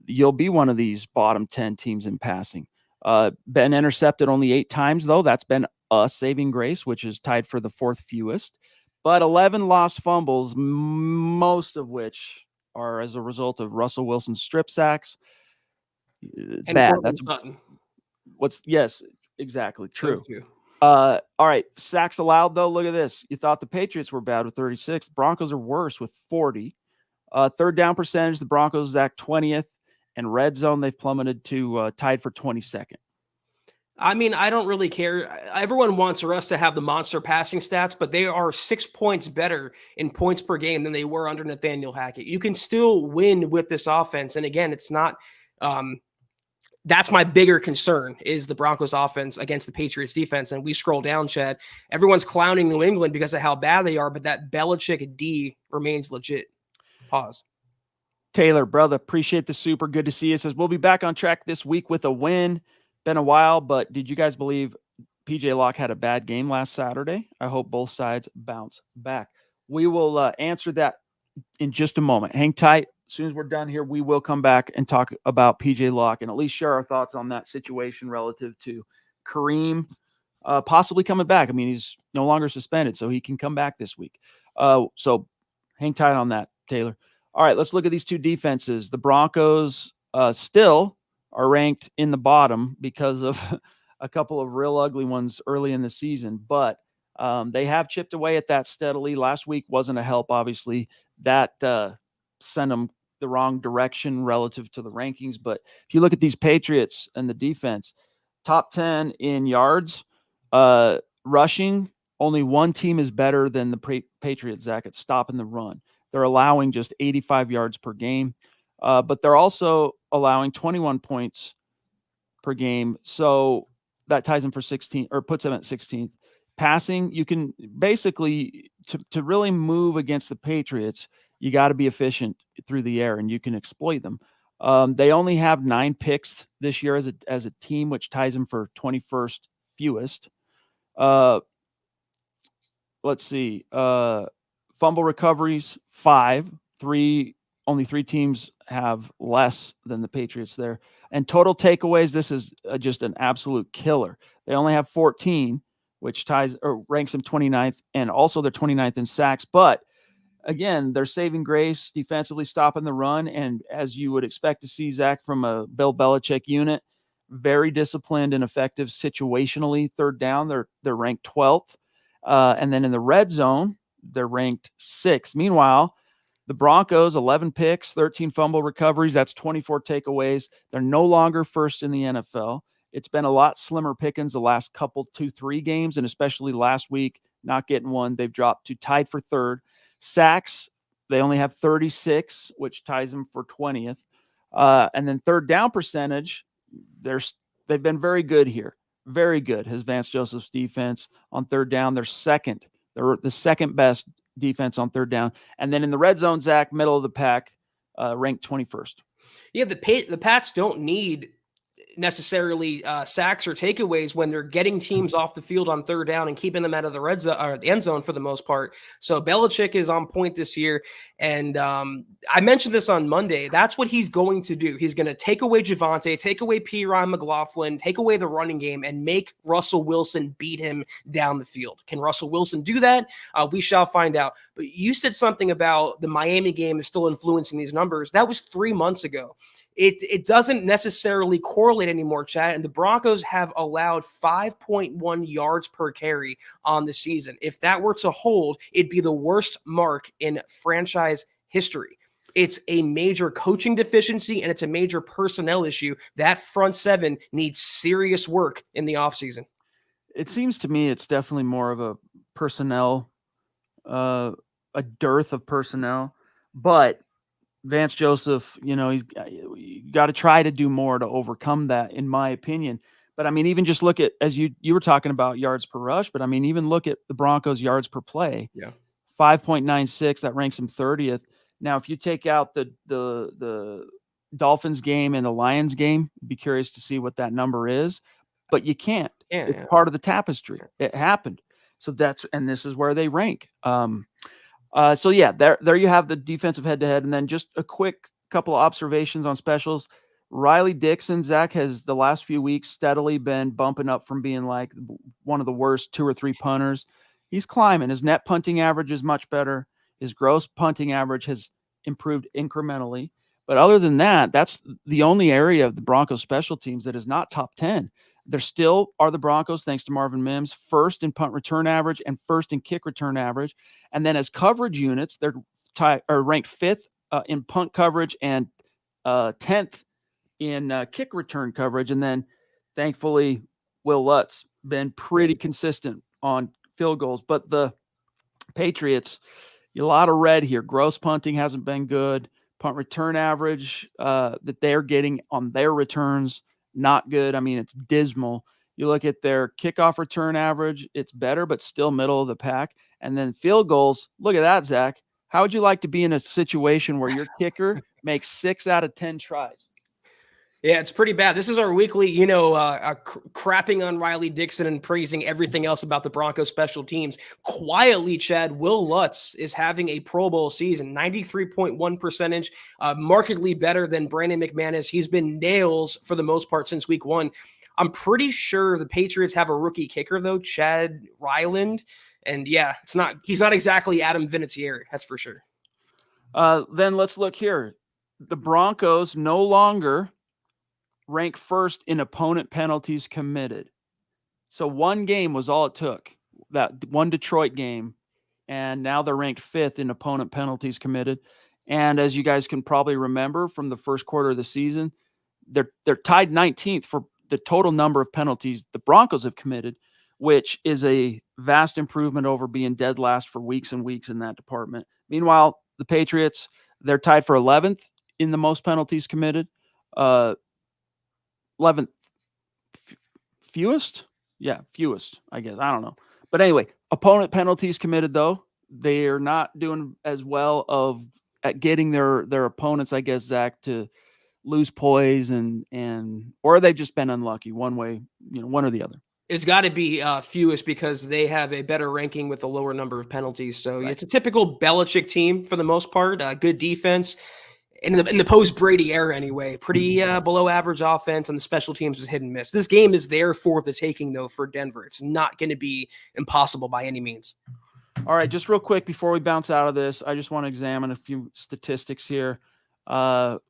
you'll be one of these bottom 10 teams in passing. Been intercepted only 8 times, though. That's been a saving grace, which is tied for the 4th fewest. But 11 lost fumbles, most of which are as a result of Russell Wilson's strip sacks. And Bad. Courtland That's Sutton. yes, exactly. True. Too. All right. Sacks allowed, though. Look at this. You thought the Patriots were bad with 36. Broncos are worse with 40. Third down percentage, the Broncos Zach 20th, and red zone they've plummeted to tied for 22nd. I mean, I don't really care. Everyone wants us to have the monster passing stats, but they are 6 points better in points per game than they were under Nathaniel Hackett. You can still win with this offense. And again, it's not that's my bigger concern is the Broncos offense against the Patriots defense. And we scroll down, Chad. Everyone's clowning New England because of how bad they are, but that Belichick D remains legit. Pause. Taylor, brother, appreciate the super. Good to see you. Says we'll be back on track this week with a win. Been a while, but did you guys believe PJ Locke had a bad game last Saturday? I hope both sides bounce back. We will answer that in just a moment. Hang tight. As soon as we're done here, we will come back and talk about PJ Locke and at least share our thoughts on that situation relative to Kareem possibly coming back. I mean, he's no longer suspended, so he can come back this week. So hang tight on that, Taylor. All right, let's look at these two defenses. The Broncos still are ranked in the bottom because of a couple of real ugly ones early in the season, but they have chipped away at that steadily. Last week wasn't a help, obviously. That sent them the wrong direction relative to the rankings. But if you look at these Patriots and the defense, top 10 in yards, rushing, only one team is better than the Patriots, Zach, at stopping the run. They're allowing just 85 yards per game, but they're also allowing 21 points per game. So that ties them for 16 or puts them at 16th. Passing, you can basically, to really move against the Patriots, you got to be efficient through the air, and you can exploit them. They only have 9 picks this year as a team, which ties them for 21st fewest. Let's see. Fumble recoveries, 5. Only 3 teams have less than the Patriots there. And total takeaways, this is just an absolute killer. They only have 14, which ties or ranks them 29th, and also they're 29th in sacks. But again, they're saving grace defensively, stopping the run. And as you would expect to see, Zach, from a Bill Belichick unit, very disciplined and effective situationally. Third down, they're ranked 12th. And then in the red zone, they're ranked 6th. Meanwhile, the Broncos, 11 picks, 13 fumble recoveries. That's 24 takeaways. They're no longer first in the NFL. It's been a lot slimmer pickings the last couple, 2-3 games, and especially last week, not getting one. They've dropped to tied for 3rd. Sacks, they only have 36, which ties them for 20th. And then third down percentage, they've been very good here. Very good. Has Vance Joseph's defense on third down. They're second. They're the second best defense on third down. And then in the red zone, Zach, middle of the pack, ranked 21st. Yeah, the Pats don't need necessarily sacks or takeaways when they're getting teams off the field on third down and keeping them out of the red zone or the end zone for the most part. So Belichick is on point this year. And I mentioned this on Monday. That's what he's going to do. He's going to take away Javonte, take away P. Ryan McLaughlin, take away the running game, and make Russell Wilson beat him down the field. Can Russell Wilson do that? We shall find out. But you said something about the Miami game is still influencing these numbers. That was 3 months ago. It doesn't necessarily correlate anymore, Chad. And the Broncos have allowed 5.1 yards per carry on the season. If that were to hold, it'd be the worst mark in franchise history. It's a major coaching deficiency, and it's a major personnel issue. That front seven needs serious work in the offseason. It seems to me it's definitely more of a personnel, a dearth of personnel. But Vance Joseph, you got to try to do more to overcome that, in my opinion. But I mean, even just look at, as you were talking about yards per rush, but I mean, even look at the Broncos yards per play. Yeah. 5.96, that ranks them 30th. Now, if you take out the Dolphins game and the Lions game, be curious to see what that number is, but you can't. It's part of the tapestry. It happened. So this is where they rank. So yeah, there you have the defensive head-to-head. And then just a quick couple of observations on specials. Riley Dixon, Zach, has the last few weeks steadily been bumping up from being like one of the worst 2 or 3 punters. He's climbing. His net punting average is much better. His gross punting average has improved incrementally. But other than that, that's the only area of the Broncos special teams that is not top 10. There still are the Broncos, thanks to Marvin Mims, first in punt return average and first in kick return average. And then as coverage units, they're ranked fifth in punt coverage and 10th in kick return coverage. And then thankfully, Will Lutz been pretty consistent on field goals. But the Patriots, a lot of red here. Gross punting hasn't been good. Punt return average that they're getting on their returns, not good. I mean, it's dismal. You look at their kickoff return average, it's better, but still middle of the pack. And then field goals, look at that, Zach. How would you like to be in a situation where your kicker makes 6 out of 10 tries? Yeah, it's pretty bad. This is our weekly, crapping on Riley Dixon and praising everything else about the Broncos special teams. Quietly, Chad, Will Lutz is having a Pro Bowl season, 93.1 percentage, markedly better than Brandon McManus. He's been nails for the most part since week 1. I'm pretty sure the Patriots have a rookie kicker, though, Chad Ryland. And yeah, he's not exactly Adam Vinatieri, that's for sure. Then let's look here. The Broncos no longer rank first in opponent penalties committed. So one game was all it took, that one Detroit game, and now they're ranked 5th in opponent penalties committed. And as you guys can probably remember from the first quarter of the season, they're tied 19th for the total number of penalties the Broncos have committed, which is a vast improvement over being dead last for weeks and weeks in that department. Meanwhile, the Patriots, they're tied for 11th in the most penalties committed. 11th fewest? Yeah, fewest, I guess. I don't know. But anyway, opponent penalties committed, though, they are not doing as well at getting their opponents, I guess, Zach, to lose poise or they've just been unlucky one way, one or the other. It's got to be fewest because they have a better ranking with a lower number of penalties. So It's a typical Belichick team for the most part. Good defense. In the post-Brady era anyway, pretty below average offense, and the special teams is hit and miss. This game is there for the taking, though, for Denver. It's not going to be impossible by any means. All right, just real quick before we bounce out of this, I just want to examine a few statistics here. Real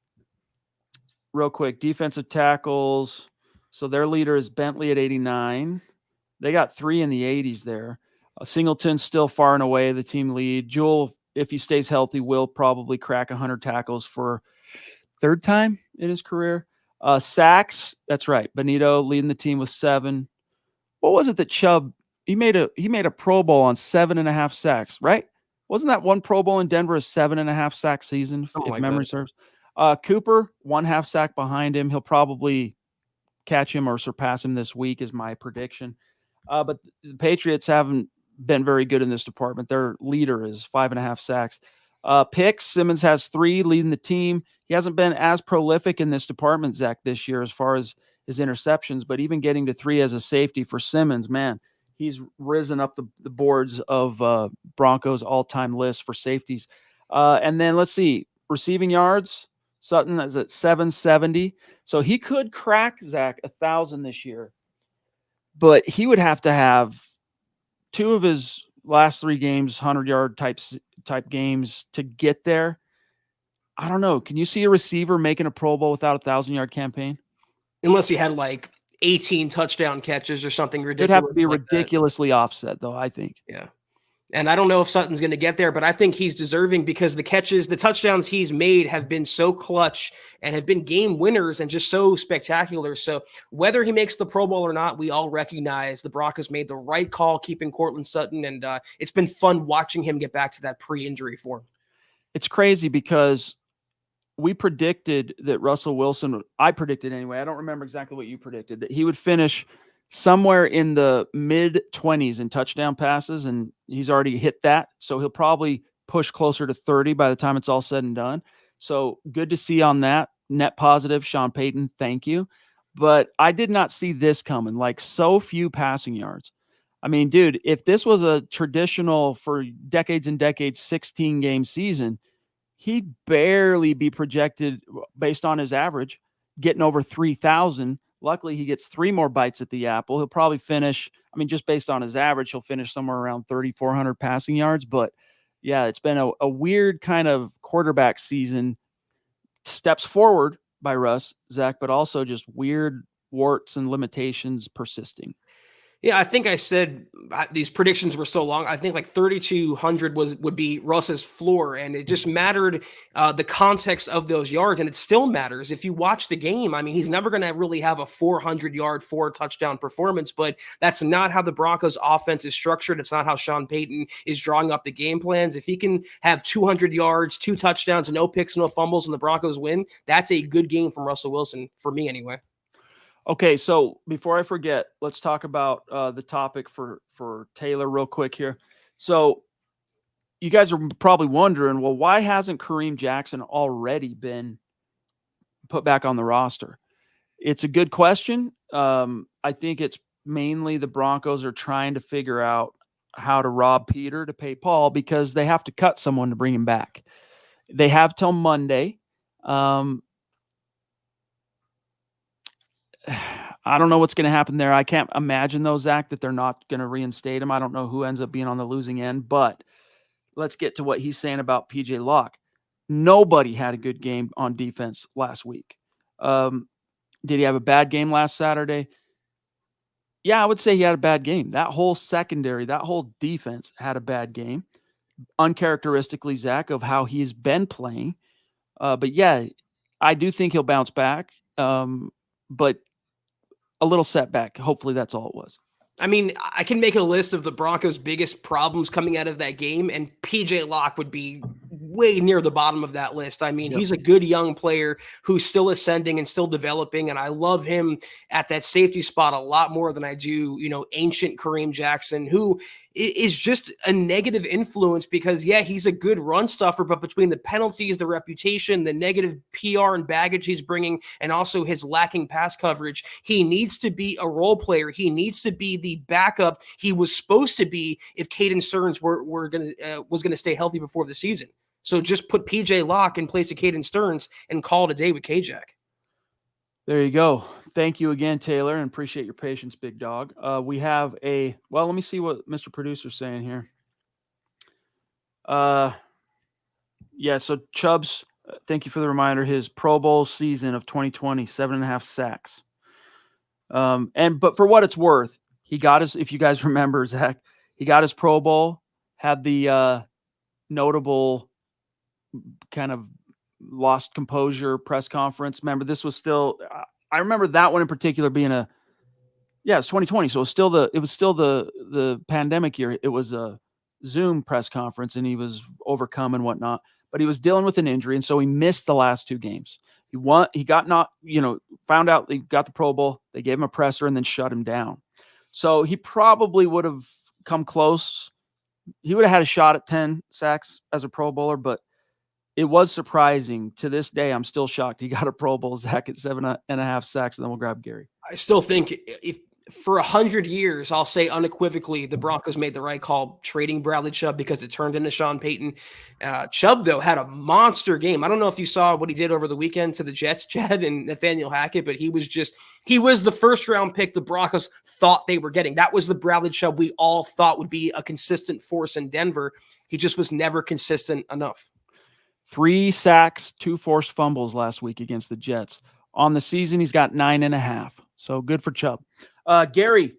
quick, defensive tackles. So their leader is Bentley at 89. They got 3 in the 80s there. Singleton's still far and away the team lead. Jewell, if he stays healthy, will probably crack 100 tackles for 3rd time in his career. Sacks, that's right. Bonito leading the team with 7. What was it that Chubb, he made a Pro Bowl on 7.5 sacks, right? Wasn't that one Pro Bowl in Denver a 7.5 sack season, if memory serves? Cooper, 1/2 sack behind him. He'll probably catch him or surpass him this week is my prediction. But the Patriots haven't been very good in this department. Their leader is 5.5 sacks. Picks, Simmons has 3 leading the team. He hasn't been as prolific in this department, Zach, this year as far as his interceptions, but even getting to 3 as a safety for Simmons, man, he's risen up the boards of Broncos all-time list for safeties. And then let's see, receiving yards, Sutton is at 770. So he could crack, Zach, 1,000 this year, but he would have to have 2 of his last 3 games, 100-yard type games to get there. I don't know. Can you see a receiver making a Pro Bowl without a 1,000-yard campaign? Unless he had like 18 touchdown catches or something ridiculous. It'd have to be ridiculously offset, though, I think. Yeah. And I don't know if Sutton's going to get there, but I think he's deserving because the touchdowns he's made have been so clutch and have been game winners and just so spectacular. So whether he makes the Pro Bowl or not, we all recognize the Broncos made the right call keeping Courtland Sutton, and it's been fun watching him get back to that pre-injury form. It's crazy because we predicted that Russell Wilson, I predicted anyway, I don't remember exactly what you predicted, that he would finish somewhere in the mid-20s in touchdown passes, and he's already hit that. So he'll probably push closer to 30 by the time it's all said and done. So good to see on that. Net positive, Sean Payton, thank you. But I did not see this coming, like so few passing yards. I mean, dude, if this was a traditional for decades and decades 16-game season, he'd barely be projected based on his average, getting over 3,000. Luckily, he gets 3 more bites at the apple. He'll probably finish, I mean, just based on his average, he'll finish somewhere around 3,400 passing yards. But Yeah, it's been a weird kind of quarterback season. Steps forward by Russ, Zach, but also just weird warts and limitations persisting. Yeah, I think I said these predictions were so long. I think like 3,200 would be Russ's floor, and it just mattered the context of those yards, and it still matters. If you watch the game, I mean, he's never going to really have a 400-yard, 4-touchdown performance, but that's not how the Broncos' offense is structured. It's not how Sean Payton is drawing up the game plans. If he can have 200 yards, 2 touchdowns, no picks, no fumbles, and the Broncos win, that's a good game from Russell Wilson, for me anyway. Okay, so before I forget, let's talk about the topic for Taylor real quick here. So you guys are probably wondering, well, why hasn't Kareem Jackson already been put back on the roster? It's a good question. I think it's mainly the Broncos are trying to figure out how to rob Peter to pay Paul because they have to cut someone to bring him back. They have till Monday. I don't know what's going to happen there. I can't imagine, though, Zach, that they're not going to reinstate him. I don't know who ends up being on the losing end, but let's get to what he's saying about PJ Locke. Nobody had a good game on defense last week. Did he have a bad game last Saturday? Yeah, I would say he had a bad game. That whole secondary, that whole defense had a bad game, uncharacteristically, Zach, of how he's been playing. But yeah, I do think he'll bounce back. But a little setback. Hopefully that's all it was. I mean, I can make a list of the Broncos' biggest problems coming out of that game, and PJ Locke would be way near the bottom of that list. I mean, he's a good young player who's still ascending and still developing, and I love him at that safety spot a lot more than I do, ancient Kareem Jackson, who is just a negative influence because, yeah, he's a good run stuffer, but between the penalties, the reputation, the negative PR and baggage he's bringing, and also his lacking pass coverage, he needs to be a role player. He needs to be the backup he was supposed to be if Caden Stearns was gonna stay healthy before the season. So just put PJ Locke in place of Caden Stearns and call it a day with K-Jack. There you go. Thank you again, Taylor, and appreciate your patience, big dog. We have let me see what Mr. Producer's saying here. Yeah, so Chubbs, thank you for the reminder. His Pro Bowl season of 2020, 7.5 sacks. But for what it's worth, he got his, if you guys remember, Zach, he got his Pro Bowl, had the notable kind of lost composure press conference. Remember, this was still, I remember that one in particular being it's 2020. So it was still the pandemic year. It was a Zoom press conference and he was overcome and whatnot, but he was dealing with an injury. And so he missed the last 2 games. He got found out he got the Pro Bowl. They gave him a presser and then shut him down. So he probably would have come close. He would have had a shot at 10 sacks as a Pro Bowler, but it was surprising. To this day, I'm still shocked he got a Pro Bowl, Zach, at 7.5 sacks, and then we'll grab Gary. I still think if for 100 years, I'll say unequivocally, the Broncos made the right call trading Bradley Chubb because it turned into Sean Payton. Chubb, though, had a monster game. I don't know if you saw what he did over the weekend to the Jets, Chad, and Nathaniel Hackett, but he was the first-round pick the Broncos thought they were getting. That was the Bradley Chubb we all thought would be a consistent force in Denver. He just was never consistent enough. 3 sacks, 2 forced fumbles last week against the Jets. On the season, he's got 9.5. So good for Chubb. Gary,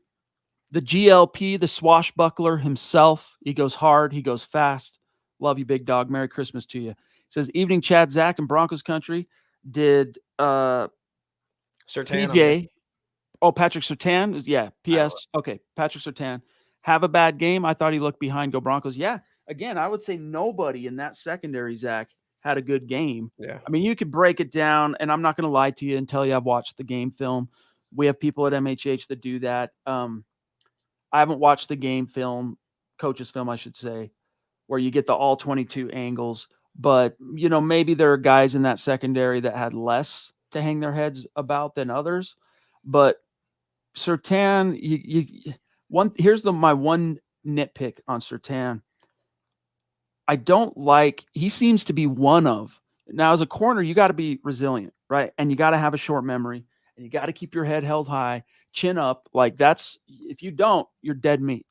the GLP, the swashbuckler himself. He goes hard. He goes fast. Love you, big dog. Merry Christmas to you. He says, evening, Chad, Zach, and Broncos country. Did Surtain PJ, Patrick Surtain? Yeah, P.S. Okay, Patrick Surtain. Have a bad game? I thought he looked behind. Go Broncos. Yeah, again, I would say nobody in that secondary, Zach, had a good game. Yeah. I mean, you could break it down, and I'm not going to lie to you and tell you I've watched the game film. We have people at MHH that do that. I haven't watched the game film, coach's film, I should say, where you get the all 22 angles. But, maybe there are guys in that secondary that had less to hang their heads about than others. But Surtain, here's my one nitpick on Surtain. He seems to be one of, now as a corner, you got to be resilient, right? And you got to have a short memory. And you got to keep your head held high, chin up. If you don't, you're dead meat.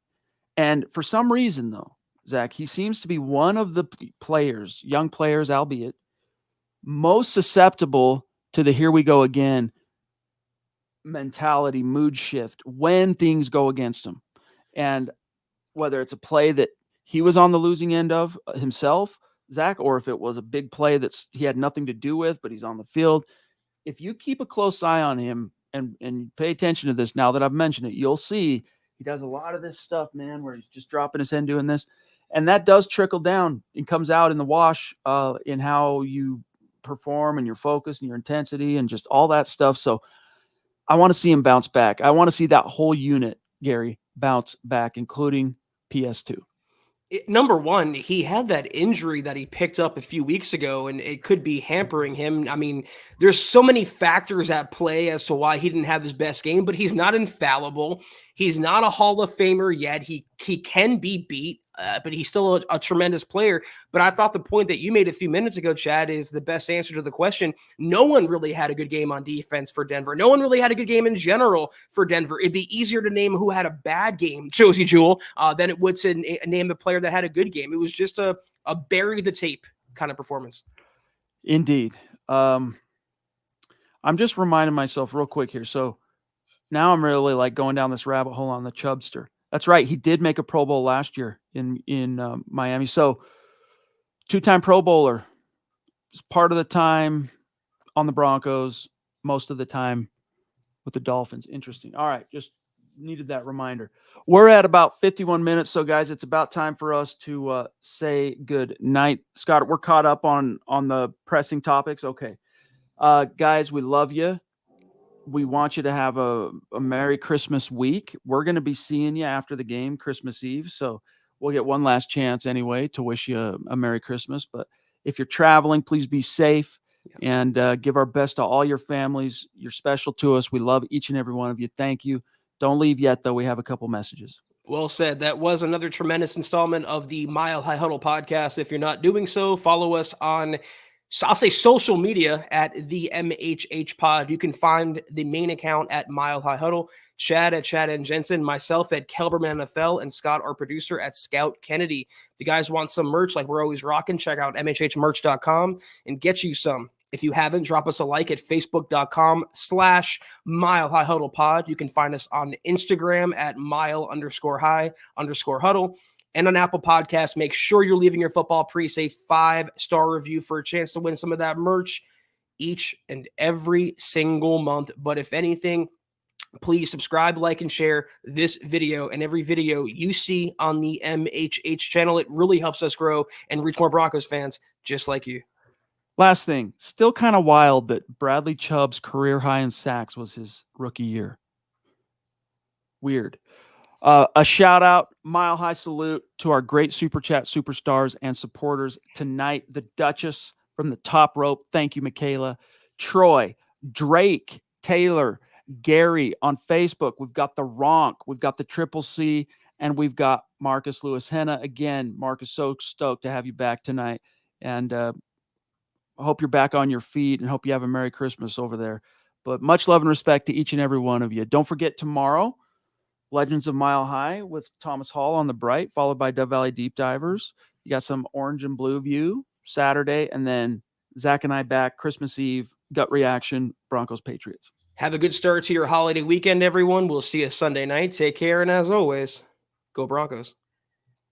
And for some reason, though, Zach, he seems to be one of the players, young players, albeit, most susceptible to the here we go again mentality, mood shift when things go against him. And whether it's a play that he was on the losing end of himself, Zach, or if it was a big play that he had nothing to do with, but he's on the field. If you keep a close eye on him and pay attention to this now that I've mentioned it, you'll see he does a lot of this stuff, man, where he's just dropping his head doing this. And that does trickle down and comes out in the wash in how you perform and your focus and your intensity and just all that stuff. So I want to see him bounce back. I want to see that whole unit, Gary, bounce back, including PS2. Number one, he had that injury that he picked up a few weeks ago, and it could be hampering him. I mean, there's so many factors at play as to why he didn't have his best game, but he's not infallible. He's not a Hall of Famer yet. He can be beat, but he's still a tremendous player. But I thought the point that you made a few minutes ago, Chad, is the best answer to the question. No one really had a good game on defense for Denver. No one really had a good game in general for Denver. It'd be easier to name who had a bad game, Josie Jewell, than it would to name a player that had a good game. It was just a bury the tape kind of performance. Indeed. I'm just reminding myself real quick here. So now I'm really like going down this rabbit hole on the Chubster. That's right. He did make a Pro Bowl last year in Miami. So two-time Pro Bowler. Part of the time on the Broncos, most of the time with the Dolphins. Interesting. All right. Just needed that reminder. We're at about 51 minutes. So guys, it's about time for us to say good night. Scott, we're caught up on the pressing topics. Okay. Guys, we love you. We want you to have a Merry Christmas week. We're going to be seeing you after the game, Christmas Eve. So we'll get one last chance anyway to wish you a Merry Christmas. But if you're traveling, please be safe and give our best to all your families. You're special to us. We love each and every one of you. Thank you. Don't leave yet, though. We have a couple messages. Well said. That was another tremendous installment of the Mile High Huddle podcast. If you're not doing so, follow us on I'll say social media at the MHH pod. You can find the main account at Mile High Huddle, Chad at Chad and Jensen, myself at Kelberman NFL, and Scott, our producer, at Scout Kennedy. If you guys want some merch like we're always rocking, check out MHHmerch.com and get you some. If you haven't, drop us a like at Facebook.com/Mile High Huddle pod. You can find us on Instagram at Mile_High_Huddle. And on Apple Podcasts, make sure you're leaving your football priest a 5-star review for a chance to win some of that merch each and every single month. But if anything, please subscribe, like, and share this video and every video you see on the MHH channel. It really helps us grow and reach more Broncos fans just like you. Last thing, still kind of wild that Bradley Chubb's career high in sacks was his rookie year. Weird. A shout out, Mile High salute to our great Super Chat superstars and supporters tonight. The Duchess from the top rope. Thank you, Michaela. Troy, Drake, Taylor, Gary on Facebook. We've got the Ronk. We've got the Triple C. And we've got Marcus Lewis Henna. Again, Marcus, so stoked to have you back tonight. And I hope you're back on your feet and hope you have a Merry Christmas over there. But much love and respect to each and every one of you. Don't forget tomorrow, Legends of Mile High with Thomas Hall on the Bright, followed by Dove Valley Deep Divers. You got some orange and blue view Saturday, and then Zach and I back Christmas Eve, gut reaction, Broncos-Patriots. Have a good start to your holiday weekend, everyone. We'll see you Sunday night. Take care, and as always, go Broncos.